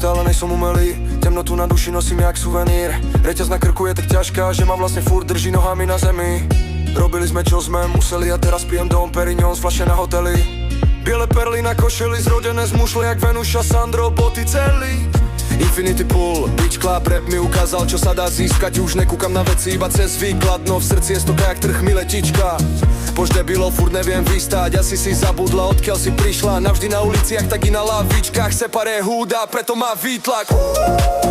stále nejsom umelý. Temnotu na duši nosím jak suvenír. Reťaz na krku je tak ťažká, že ma vlastne furt drží nohami na zemi. Robili sme čo sme museli a teraz pijem Dom Perignon z fľaše na hoteli. Biele perly na košeli, zrodené z mušle jak Venuša, Sandro, Botticelli. Infinity Pool, Beach Club, rap mi ukázal, čo sa dá získať. Už nekúkam na veci iba cez výklad, no v srdci je stoka jak trh mi letička. Požde bylo, furt neviem vystať, asi si zabudla, odkiaľ si prišla. Navždy na uliciach, tak i na lavičkách, separé húda, preto má výtlak.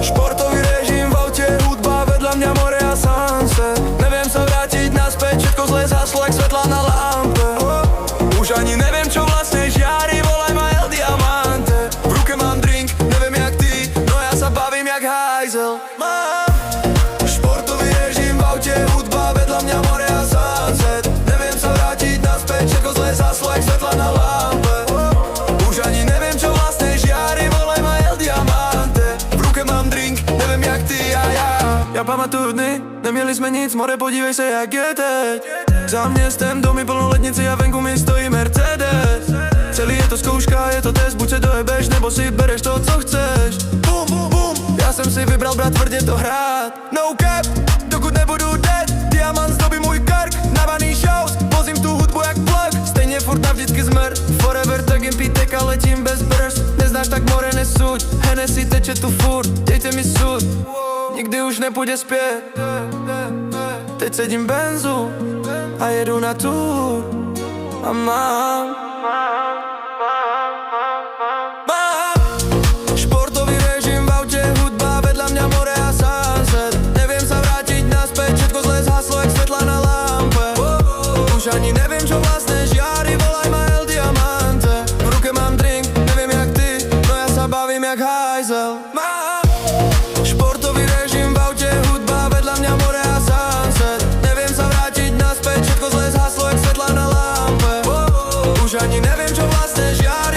Športový režim v aute, hudba, vedľa mňa more a sunset. Neviem sa vrátiť naspäť, všetko zle zhaslo jak svetla na lampe. Už ani neviem, čo vlastne žiari, volaj ma El Diamante. V ruke mám drink, neviem jak ty, no ja sa bavím jak hajzel. Mám športový režim v aute, hudba, vedľa mňa more a sunset. Neviem sa vrátiť naspäť, všetko zle zhaslo jak svetla na lampe. Už ani neviem, čo vlastne žiari, volaj ma El Diamante. V ruke mám drink, neviem jak ty a ja. Ja pamatuju dny, neměli jsme nic, more podívej se jak je teď. Za městem domy plno lednici a venku mi stojí Mercedes. Celý je to zkouška, je to test, buď se dojebeš, nebo si bereš to, co chceš. Bum, bum, bum, já jsem si vybral brat tvrdě to hrát. No cap, dokud nebudu dead, diamant zdobí můj krk. Navaný shows, vozím tu hudbu jak plug. Stejně furt navždycky zmrt, forever tak jen pítek a letím bez brzd. Neznáš tak more nesuď, Hennessy teče tu furt, dejte mi sud. Nikdy už nepůjde zpět. Teď sedím v benzu a jedu na tour. A mám športový režim v aute, hudba, vedľa mňa more a sunset. Neviem sa vrátiť naspäť, všetko zle zhaslo jak svetla na lampe. Už ani neviem, čo vlastne žiari, volaj ma El Diamante. V ruke mám drink, neviem jak ty, no ja sa bavím jak hajzel. Športový režim v aute, hudba, vedľa mňa more a sunset. Neviem sa vrátiť naspäť, všetko zle zhaslo jak svetla na lampe. Už ani neviem, čo vlastne žiari.